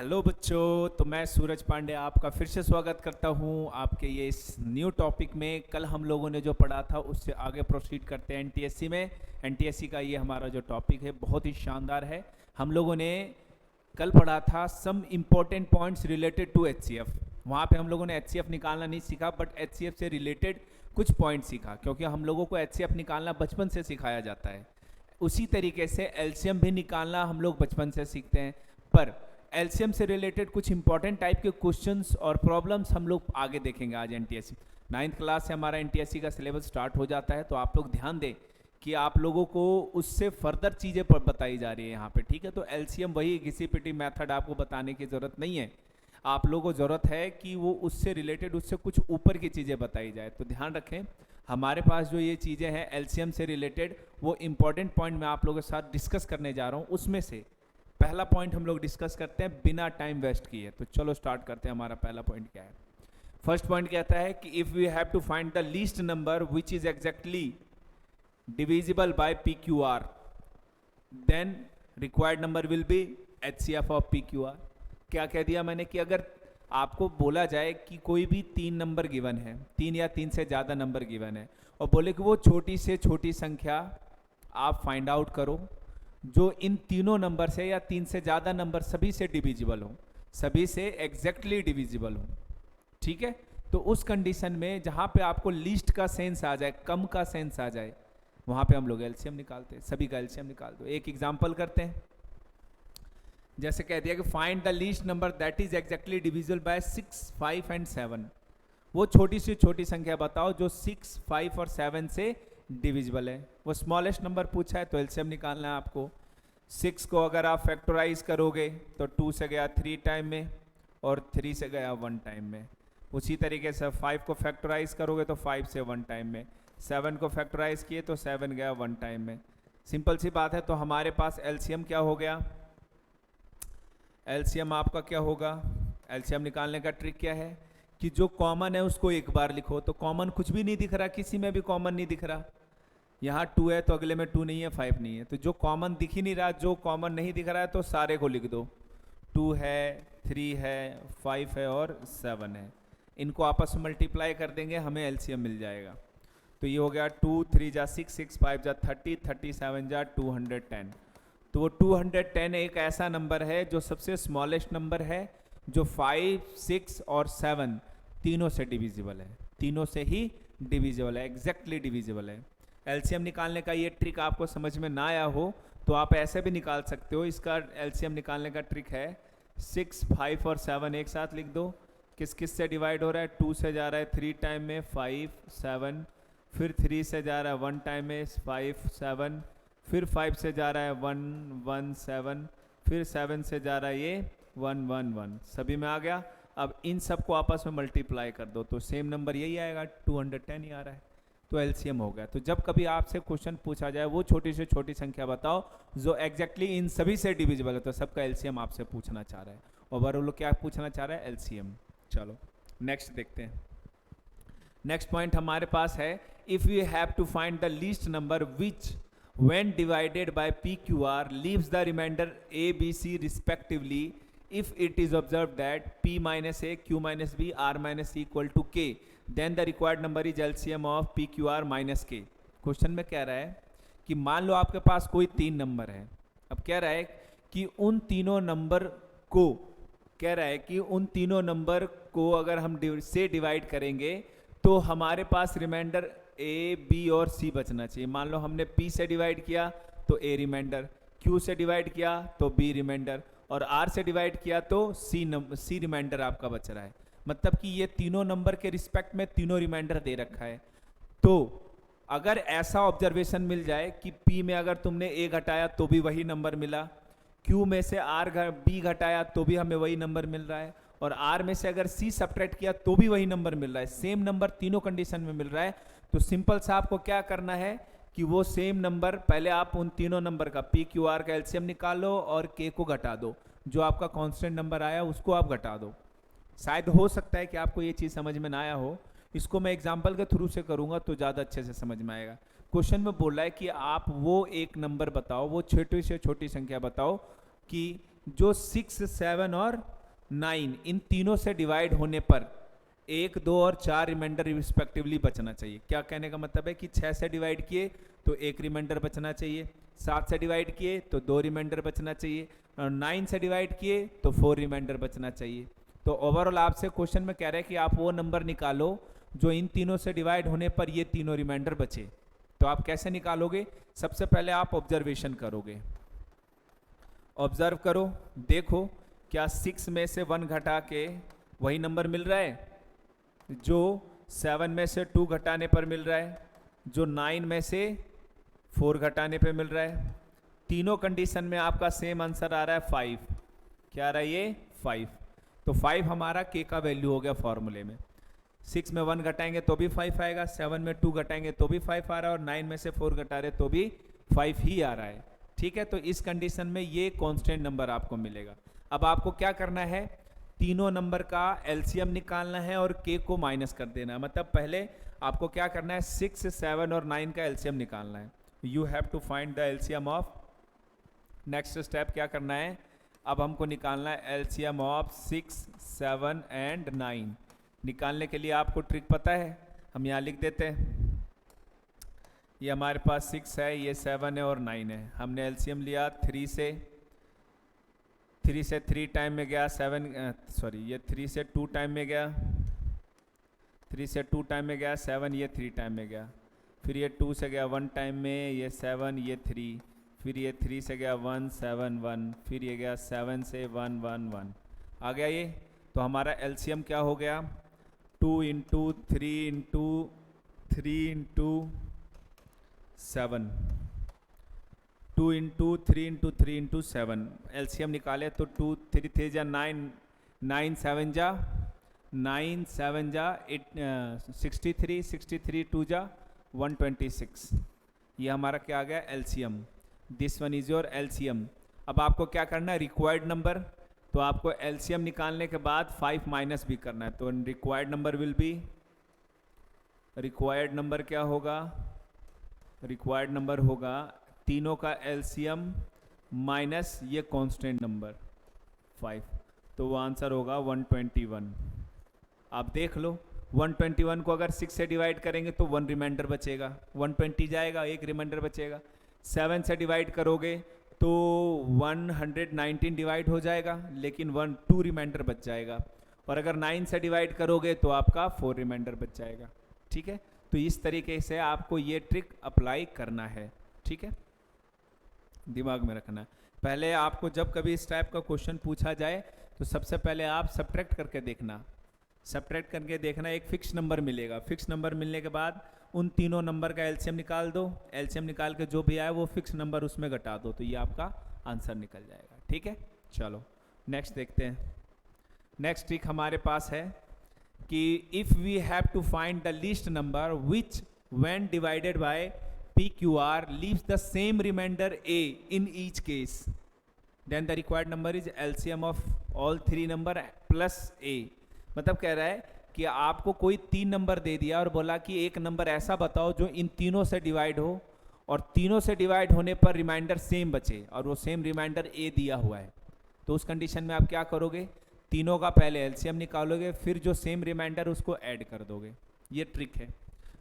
Hello बच्चों, तो मैं सूरज पांडे आपका फिर से स्वागत करता हूं आपके ये इस न्यू टॉपिक में। कल हम लोगों ने जो पढ़ा था उससे आगे प्रोसीड करते हैं एनटीएससी में। एनटीएससी का ये हमारा जो टॉपिक है बहुत ही शानदार है। हम लोगों ने कल पढ़ा था some important points related to HCF. वहाँ पे हम लोगों ने एचसीएफ निकालना नहीं सीखा, बट एचसीएफ से रिलेटेड कुछ पॉइंट सीखा, क्योंकि हम लोगों को एचसीएफ निकालना बचपन से सिखाया जाता है। उसी तरीके से एलसीएम भी निकालना हम लोग बचपन से सीखते हैं, पर एलसीएम से रिलेटेड कुछ इंपॉर्टेंट टाइप के क्वेश्चंस और प्रॉब्लम्स हम लोग आगे देखेंगे आज एनटीएससी। 9th क्लास से हमारा एनटीएससी का सिलेबस स्टार्ट हो जाता है, तो आप लोग ध्यान दें कि आप लोगों को उससे फर्दर चीज़ें बताई जा रही है यहाँ पे, ठीक है। तो एलसीएम वही घिसी पिटी मेथड आपको बताने की ज़रूरत नहीं है। आप लोगों को ज़रूरत है कि वो उससे रिलेटेड उससे कुछ ऊपर की चीज़ें बताई जाए। तो ध्यान रखें, हमारे पास जो ये चीज़ें हैं एलसीएम से रिलेटेड, वो इंपॉर्टेंट पॉइंट मैं आप लोगों के साथ डिस्कस करने जा रहा हूँ। उसमें से पहला पॉइंट हम लोग डिस्कस करते हैं बिना टाइम वेस्ट किए। तो चलो स्टार्ट करते हैं। हमारा पहला पॉइंट क्या है? फर्स्ट पॉइंट कहता है कि if we have to find the least number which is exactly divisible by P Q R, then required number will be HCF of P Q R. क्या कह दिया मैंने कि अगर आपको बोला जाए कि कोई भी 3 नंबर गिवन है, 3 या 3 से ज़्यादा नंबर गिवन है, और बोले कि वो छोटी से छोटी संख्या आप फाइंड आउट करो जो इन तीनों नंबर से या 3 से ज़्यादा नंबर सभी से डिविजिबल हो, सभी से एग्जैक्टली डिविजिबल हो, ठीक है। तो उस कंडीशन में जहाँ पे आपको लीस्ट का सेंस आ जाए, कम का सेंस आ जाए, वहाँ पे हम लोग एलसीएम निकालते हैं। सभी का एलसीएम निकाल दो। एक एग्जांपल करते हैं। जैसे कह दिया कि find the least number that is exactly divisible bye 6, 5 and 7। वो छोटी से छोटी संख्या बताओ जो 6, 5 और 7 से डिविजिबल है। वो स्मॉलेस्ट नंबर पूछा है तो एलसीएम निकालना है आपको। 6 को अगर आप फैक्टराइज करोगे तो 2 से गया 3 टाइम में और 3 से गया 1 टाइम में। उसी तरीके से 5 को फैक्टराइज करोगे तो 5 से 1 टाइम में। 7 को फैक्टराइज किए तो 7 गया 1 टाइम में। सिंपल सी बात है। तो हमारे पास एलसीएम क्या हो गया? एलसीएम आपका क्या होगा? एलसीएम निकालने का ट्रिक क्या है कि जो कॉमन है उसको एक बार लिखो। तो कॉमन कुछ भी नहीं दिख रहा, किसी में भी कॉमन नहीं दिख रहा। यहाँ 2 है तो अगले में 2 नहीं है, 5 नहीं है। तो जो कॉमन दिख ही नहीं रहा, जो कॉमन नहीं दिख रहा है, तो सारे को लिख दो। 2 है, 3 है, 5 है और 7 है। इनको आपस में मल्टीप्लाई कर देंगे, हमें एलसीएम मिल जाएगा। तो ये हो गया 2, 3 जा 6, 6 5 जा 30, 37 जा 210। तो वो 210 एक ऐसा नंबर है जो सबसे स्मॉलेस्ट नंबर है, जो 5, 6 और 7 तीनों से डिविजिबल है। तीनों से ही डिविजिबल है, एग्जैक्टली डिविजिबल है। एलसीएम निकालने का ये ट्रिक आपको समझ में ना आया हो तो आप ऐसे भी निकाल सकते हो। इसका एलसीएम निकालने का ट्रिक है 6, 5 और 7 एक साथ लिख दो। किस किस से डिवाइड हो रहा है? 2 से जा रहा है 3 टाइम में 5, 7, फिर 3 से जा रहा है 1 टाइम में 5, 7, फिर 5 से जा रहा है 1, 1, 7, फिर 7 से जा रहा है ये 1, 1, 1। सभी में आ गया। अब इन सब को आपस में मल्टीप्लाई कर दो तो सेम नंबर यही आएगा, 210 ही आ रहा है। तो एलसीएम हो गया। तो जब कभी आपसे क्वेश्चन पूछा जाए वो छोटी से छोटी संख्या बताओ जो एग्जैक्टली इन सभी से डिविजिबल है, तो सबका एलसीएम आपसे पूछना चाह रहा है। और वो लोग क्या पूछना चाह रहा है? एलसीएम। चलो नेक्स्ट देखते हैं। नेक्स्ट पॉइंट हमारे पास है if you have to find the least number which when divided by PQR leaves the remainder A, B, C respectively if it is observed that P minus A, Q minus B, R minus C equal to K, then the required number is LCM of PQR minus K। Question में कह रहा है कि मान लो आपके पास कोई 3 number है। अब कह रहा है कि उन तीनों नंबर को अगर हम से डिवाइड करेंगे तो हमारे पास रिमाइंडर ए, बी और सी बचना चाहिए। मान लो हमने पी से डिवाइड किया तो ए रिमाइंडर, क्यू से डिवाइड किया तो बी रिमाइंडर, और आर से डिवाइड किया तो सी रिमाइंडर आपका बच रहा है। मतलब कि ये तीनों नंबर के रिस्पेक्ट में तीनों रिमाइंडर दे रखा है। तो अगर ऐसा ऑब्जर्वेशन मिल जाए कि पी में अगर तुमने ए घटाया तो भी वही नंबर मिला, क्यू में से बी घटाया तो भी हमें वही नंबर मिल रहा है, और आर में से अगर सी सब्ट्रैक्ट किया तो भी वही नंबर मिल रहा है, सेम नंबर तीनों कंडीशन में मिल रहा है, तो सिंपल सा आपको क्या करना है कि वो सेम नंबर पहले आप उन तीनों नंबर का पी क्यू आर का एलसीएम निकालो और के को घटा दो। जो आपका कांस्टेंट नंबर आया उसको आप घटा दो। शायद हो सकता है कि आपको ये चीज़ समझ में ना आया हो, इसको मैं एग्जाम्पल के थ्रू से करूँगा तो ज़्यादा अच्छे से समझ में आएगा। क्वेश्चन में बोल रहा है कि आप वो एक नंबर बताओ, वो छोटी से छोटी संख्या बताओ कि जो 6, 7 और 9 इन तीनों से डिवाइड होने पर 1, 2 और 4 रिमाइंडर रिस्पेक्टिवली बचना चाहिए। क्या कहने का मतलब है कि 6 से डिवाइड किए तो 1 रिमाइंडर बचना चाहिए, 7 से डिवाइड किए तो 2 रिमाइंडर बचना चाहिए, और 9 से डिवाइड किए तो 4 रिमाइंडर बचना चाहिए। तो ओवरऑल आपसे क्वेश्चन में कह रहे हैं कि आप वो नंबर निकालो जो इन तीनों से डिवाइड होने पर ये तीनों रिमाइंडर बचे। तो आप कैसे निकालोगे? सबसे पहले आप ऑब्जर्वेशन करोगे, ऑब्जर्व करो, देखो क्या 6 में से 1 घटा के वही नंबर मिल रहा है जो 7 में से 2 घटाने पर मिल रहा है, जो 9 में से 4 घटाने पे मिल रहा है। तीनों कंडीशन में आपका सेम आंसर आ रहा है 5। क्या आ रहा है ये? 5। तो 5 हमारा के का वैल्यू हो गया फॉर्मूले में। 6 में 1 घटाएंगे तो भी 5 आएगा, 7 में 2 घटाएंगे तो भी 5 आ रहा है, और 9 में से 4 घटा रहे तो भी 5 ही आ रहा है। ठीक है, तो इस कंडीशन में ये कांस्टेंट नंबर आपको मिलेगा। अब आपको क्या करना है? तीनों नंबर का एलसीएम निकालना है और के को माइनस कर देना है। मतलब पहले आपको क्या करना है? 6, 7 और 9 का एलसीएम निकालना है। You have to find the LCM of, next step क्या करना है? अब हमको निकालना है एलसीएम ऑफ 6, 7 एंड 9। निकालने के लिए आपको ट्रिक पता है, हम यहाँ लिख देते हैं। ये हमारे पास 6 है, ये 7 है और 9 है। हमने एलसीएम लिया 3 से 3 टाइम में गया, ये 3 से 2 टाइम में गया, 3 से 2 टाइम में गया 7, ये 3 टाइम में गया, फिर ये 2 से गया 1 टाइम में, ये 7, ये 3, फिर ये 3 से गया 1, 7, 1, फिर ये गया 7 से 1, 1, 1 आ गया ये। तो हमारा एलसीएम क्या हो गया? 2 into 3 into 3 into 7, 2 into 3 into 3 into 7। LCM निकाले तो 2 3 3 जा 9, 9 7 जा 9 7 जा 63, 63 2 जा 126। ये हमारा क्या आ गया? LCM. This one is your LCM. अब आपको क्या करना है? Required number. तो आपको एलसीएम निकालने के बाद 5 माइनस भी करना है। तो required number will B, required number क्या होगा? रिक्वायर्ड नंबर होगा तीनों का एलसीएम माइनस ये कांस्टेंट नंबर 5। तो वो आंसर होगा 121। आप देख लो, 121 को अगर 6 से डिवाइड करेंगे तो 1 रिमाइंडर बचेगा, 120 जाएगा, 1 रिमाइंडर बचेगा। 7 से डिवाइड करोगे तो 119 डिवाइड हो जाएगा, लेकिन 2 रिमाइंडर बच जाएगा। और अगर 9 से डिवाइड करोगे तो आपका 4 रिमाइंडर बच जाएगा। ठीक है, तो इस तरीके से आपको ये ट्रिक अप्लाई करना है। ठीक है, दिमाग में रखना है। पहले आपको जब कभी इस टाइप का क्वेश्चन पूछा जाए तो सबसे पहले आप सब्ट्रैक्ट करके देखना, सब्ट्रैक्ट करके देखना, एक फिक्स नंबर मिलेगा। फिक्स नंबर मिलने के बाद उन तीनों नंबर का एलसीएम निकाल दो, एलसीएम निकाल के जो भी आए वो फिक्स नंबर उसमें घटा दो, तो ये आपका आंसर निकल जाएगा। ठीक है, चलो नेक्स्ट देखते हैं। नेक्स्ट ट्रिक हमारे पास है कि if we have to find the least number which when divided by PQR leaves the same remainder A in each case, then the required number is LCM of all 3 number plus A। मतलब कह रहा है कि आपको कोई 3 number दे दिया और बोला कि एक नंबर ऐसा बताओ जो इन तीनों से डिवाइड हो और तीनों से डिवाइड होने पर रिमाइंडर सेम बचे, और वो सेम रिमाइंडर A दिया हुआ है। तो उस कंडीशन में आप क्या करोगे? तीनों का पहले एलसीएम निकालोगे, फिर जो सेम रिमाइंडर उसको ऐड कर दोगे। ये ट्रिक है।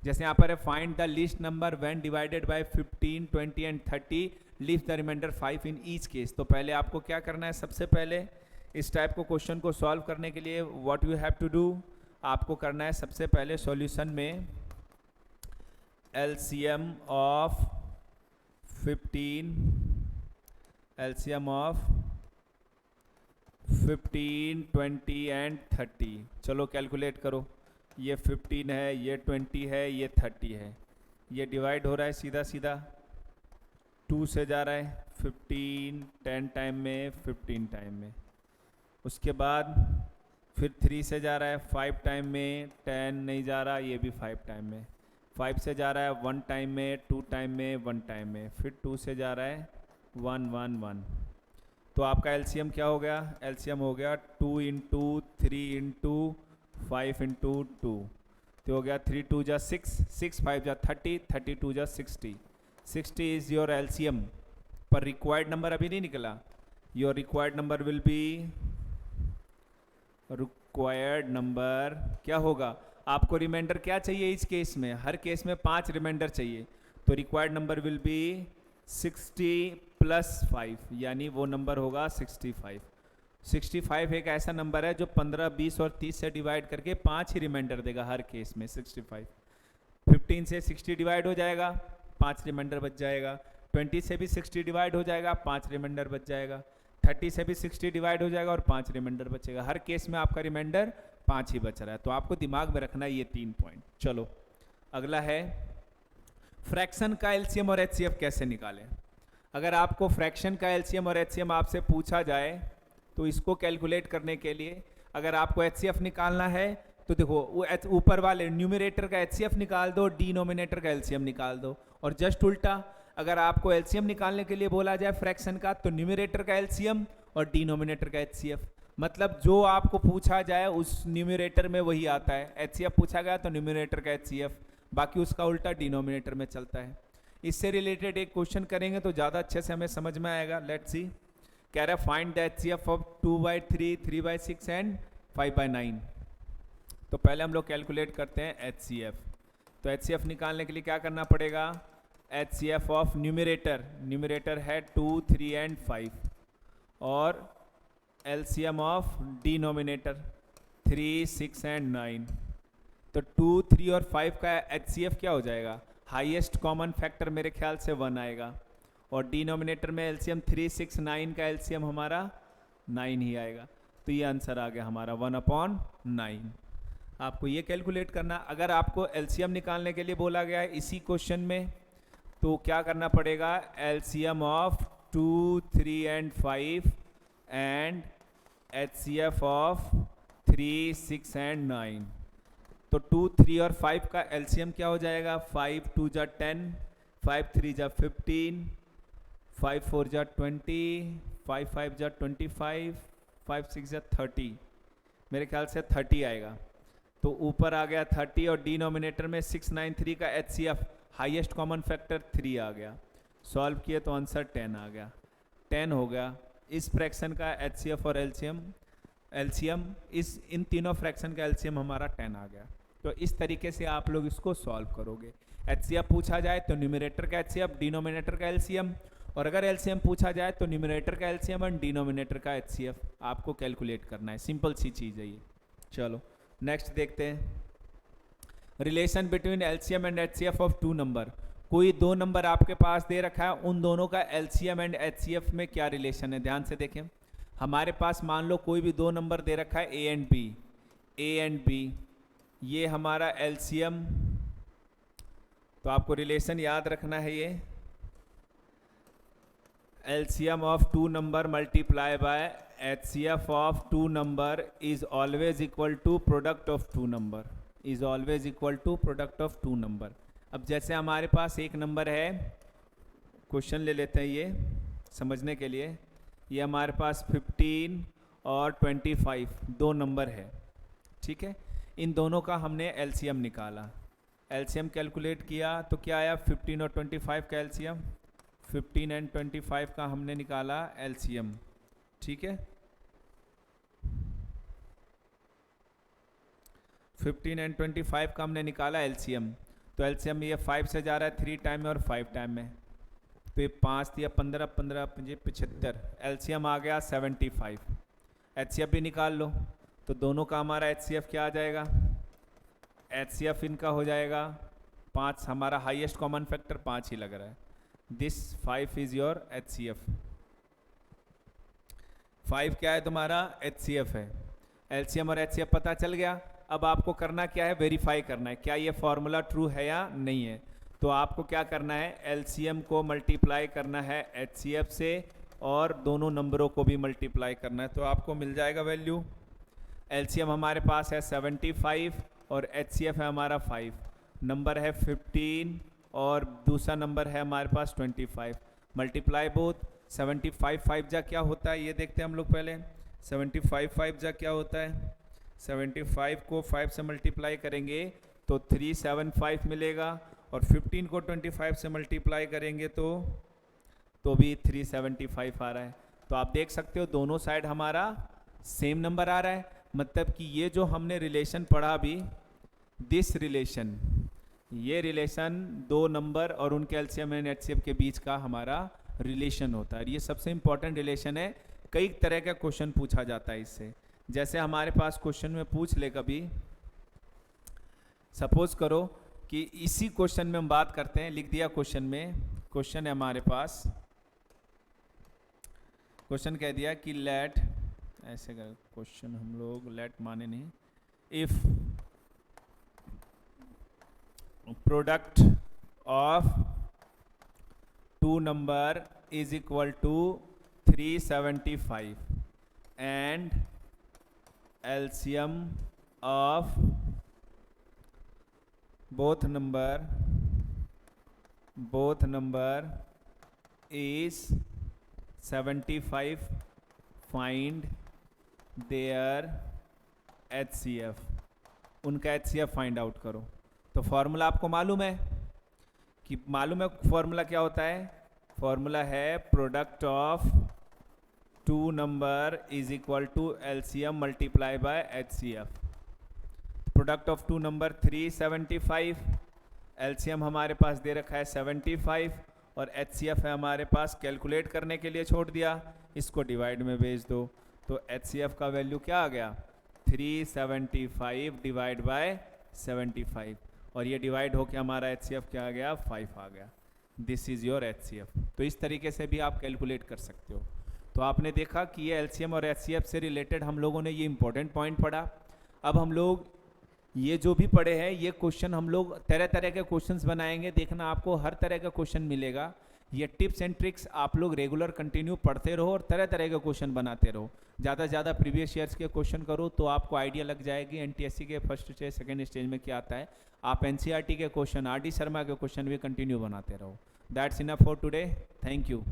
जैसे यहाँ पर है find the least number when divided by 15, 20 and 30 leave the remainder 5 in each case. तो पहले आपको क्या करना है? सबसे पहले इस टाइप को क्वेश्चन को सॉल्व करने के लिए what you have to do, आपको करना है सबसे पहले सॉल्यूशन में LCM of 15, LCM of 15, 20 and 30। चलो कैलकुलेट करो। ये 15 है, ये 20 है, ये 30 है। ये डिवाइड हो रहा है सीधा सीधा, 2 से जा रहा है 15, 10 टाइम में, 15 टाइम में। उसके बाद फिर 3 से जा रहा है 5 टाइम में, 10 नहीं जा रहा, ये भी 5 टाइम में। 5 से जा रहा है 1 टाइम में, 2 टाइम में, 1 टाइम में, फिर 2 से जा रहा है 1, 1, 1। तो आपका एलसीएम क्या हो गया? एलसीएम हो गया 2 इंटू 3 इंटू 5 इंटू 2, तो हो गया 3 2 जा 6, 6 5 जा 30, 32 जा 60। 60 इज़ योर एलसीएम, पर रिक्वायर्ड नंबर अभी नहीं निकला। Your required number will B, required number क्या होगा, आपको रिमाइंडर क्या चाहिए इस केस में, हर केस में 5 रिमाइंडर चाहिए, तो रिक्वायर्ड नंबर विल बी 60 + 5, यानी वो नंबर होगा 65। 65 एक ऐसा नंबर है जो 15, 20 और 30 से डिवाइड करके 5 ही रिमाइंडर देगा हर केस में। 65 15 से 60 डिवाइड हो जाएगा, 5 रिमाइंडर बच जाएगा। 20 से भी 60 डिवाइड हो जाएगा, 5 रिमाइंडर बच जाएगा। 30 से भी 60 डिवाइड हो जाएगा और 5 रिमाइंडर बचेगा। हर केस में आपका रिमाइंडर 5 ही बच रहा है। तो आपको दिमाग में रखना है ये 3 पॉइंट। चलो अगला है फ्रैक्शन का एलसीएम और एचसीएफ कैसे निकालें। अगर आपको फ्रैक्शन का एलसीएम और एचसीएफ आपसे पूछा जाए तो इसको कैलकुलेट करने के लिए अगर आपको एचसीएफ निकालना है तो देखो ऊपर वाले न्यूमरेटर का एचसीएफ निकाल दो, डिनोमिनेटर का एलसीएम निकाल दो। और जस्ट उल्टा अगर आपको एलसीएम निकालने के लिए बोला जाए फ्रैक्शन का तो न्यूमरेटर का एलसीएम और डिनोमिनेटर का एचसीएफ, मतलब जो आपको पूछा जाए उस न्यूमरेटर में वही आता है। एचसीएफ पूछा गया तो न्यूमरेटर का एचसीएफ, बाकी उसका उल्टा डिनोमिनेटर में चलता है। इससे रिलेटेड एक क्वेश्चन करेंगे तो ज़्यादा अच्छे से हमें समझ में आएगा। लेट्स सी, कह रहा है find the HCF of 2/3, 3/6 and 5/9। तो पहले हम लोग कैलकुलेट करते हैं एचसीएफ। तो एचसीएफ निकालने के लिए क्या करना पड़ेगा, एचसीएफ ऑफ न्यूमरेटर है 2, 3 एंड 5 और एलसीएम ऑफ डिनोमिनेटर 3, 6 एंड 9। तो 2, 3 और 5 का एचसीएफ क्या हो जाएगा, हाईएस्ट कॉमन फैक्टर मेरे ख्याल से 1 आएगा। और डिनोमिनेटर में एलसीएम 3, 6, 9 का एलसीएम हमारा 9 ही आएगा। तो ये आंसर आ गया हमारा 1/9। आपको ये कैलकुलेट करना। अगर आपको एलसीएम निकालने के लिए बोला गया है इसी क्वेश्चन में तो क्या करना पड़ेगा, LCM of 2, 3 and 5 and HCF of 3, 6 and 9। तो 2, 3 और 5 का एलसीएम क्या हो जाएगा, 5 2 जा 10, 5 3 जा 15, 5 4 जा 20, 5 5 जा 25, 5 6 जा 30, मेरे ख्याल से 30 आएगा। तो ऊपर आ गया 30 और डिनोमिनेटर में 693 का एचसीएफ हाईएस्ट कॉमन फैक्टर 3 आ गया। सॉल्व किए तो आंसर 10 आ गया, 10 हो गया। इस फ्रैक्शन का एचसीएफ और एलसीएम इन तीनों फ्रैक्शन का एलसीएम हमारा 10 आ गया। तो इस तरीके से आप लोग इसको सॉल्व करोगे। एचसीएफ पूछा जाए तो न्यूमरेटर का एचसीएफ, डिनोमिनेटर का एलसीएम, और अगर एलसीएम पूछा जाए तो न्यूमरेटर का एलसीएम और डिनोमिनेटर का एचसीएफ आपको कैलकुलेट करना है। सिंपल सी चीज़ है ये। चलो नेक्स्ट देखते हैं, relation between LCM and HCF of 2 number. कोई 2 नंबर आपके पास दे रखा है, उन दोनों का एलसीएम एंड एचसीएफ में क्या रिलेशन है, ध्यान से देखें। हमारे पास मान लो कोई भी 2 नंबर दे रखा है ए एंड बी, ये हमारा एलसीएम, तो आपको रिलेशन याद रखना है। ये LCM of 2 number multiply by HCF of 2 number is always equal to product of 2 number, is always equal to product of 2 number. अब जैसे हमारे पास एक नंबर है, क्वेश्चन ले लेते हैं ये समझने के लिए। ये हमारे पास 15 और 25 2 नंबर है, ठीक है। इन दोनों का हमने एलसीएम निकाला, एलसीएम कैलकुलेट किया तो क्या आया, 15 और 25 का एलसीएम, 15 एंड 25 का हमने निकाला एलसीएम, ठीक है। 15 एंड 25 का हमने निकाला एलसीएम, तो एलसीएम ये 5 से जा रहा है 3 टाइम में और 5 टाइम में, तो ये 5 दिया 15, 15 75, एलसीएम आ गया 75। एचसीएफ भी निकाल लो, तो दोनों का हमारा एचसीएफ क्या आ जाएगा, एचसीएफ इनका हो जाएगा 5, हमारा हाईएस्ट कॉमन फैक्टर 5 ही लग रहा है। दिस 5 इज योर एचसीएफ, 5 क्या है तुम्हारा एचसीएफ है। एलसीएम और एचसीएफ पता चल गया। अब आपको करना क्या है, वेरीफाई करना है क्या ये फॉर्मूला ट्रू है या नहीं है। तो आपको क्या करना है, एलसीएम को मल्टीप्लाई करना है एचसीएफ से और दोनों नंबरों को भी मल्टीप्लाई करना है, तो आपको मिल जाएगा वैल्यू। एलसीएम हमारे पास है 75 और एचसीएफ है हमारा 5, नंबर है 15 और दूसरा नंबर है हमारे पास 25। मल्टीप्लाई बोथ, 75 5 जा क्या होता है ये देखते हैं हम लोग पहले। 75 5 जा क्या होता है, 75 को 5 से मल्टीप्लाई करेंगे तो 375 मिलेगा, और 15 को 25 से मल्टीप्लाई करेंगे तो भी 375 आ रहा है। तो आप देख सकते हो दोनों साइड हमारा सेम नंबर आ रहा है, मतलब कि ये जो हमने रिलेशन पढ़ा अभी, दिस रिलेशन, ये रिलेशन दो नंबर और उनके एलसीएम एंड एचसीएफ के बीच का हमारा रिलेशन होता है। ये सबसे इंपॉर्टेंट रिलेशन है, कई तरह का क्वेश्चन पूछा जाता है इससे। जैसे हमारे पास क्वेश्चन में पूछ ले कभी, सपोज करो कि इसी क्वेश्चन में हम बात करते हैं, लिख दिया क्वेश्चन में, क्वेश्चन है हमारे पास, क्वेश्चन कह दिया कि लेट, ऐसे कर क्वेश्चन हम लोग लेट माने नहीं, if product of two number is equal to 375 and LCM of both number is 75, find their HCF, उनका HCF फाइंड आउट करो। तो फॉर्मूला आपको मालूम है कि, मालूम है फॉर्मूला क्या होता है, फॉर्मूला है product of two number is equal to LCM multiply by HCF। Product of two number 375, LCM हमारे पास दे रखा है 75 और HCF है हमारे पास, कैलकुलेट करने के लिए छोड़ दिया, इसको डिवाइड में भेज दो। तो HCF का वैल्यू क्या आ गया, 375 डिवाइड बाय 75, और ये डिवाइड होके हमारा HCF क्या आ गया, 5 आ गया। This is your HCF। तो इस तरीके से भी आप कैलकुलेट कर सकते हो। तो आपने देखा कि ये LCM और HCF से रिलेटेड हम लोगों ने ये इंपॉर्टेंट पॉइंट पढ़ा। अब हम लोग ये जो भी पढ़े हैं, ये क्वेश्चन हम लोग तरह तरह के क्वेश्चंस बनाएंगे, देखना आपको हर तरह का क्वेश्चन मिलेगा। ये टिप्स एंड ट्रिक्स आप लोग रेगुलर कंटिन्यू पढ़ते रहो और तरह तरह के क्वेश्चन बनाते रहो। ज़्यादा से ज़्यादा प्रीवियस ईयर्स के क्वेश्चन करो तो आपको आइडिया लग जाएगी एनटीएससी के फर्स्ट स्टेज सेकंड स्टेज में क्या आता है। आप एनसीईआरटी के क्वेश्चन, आर डी शर्मा के क्वेश्चन भी कंटिन्यू बनाते रहो। That's enough for today, thank you.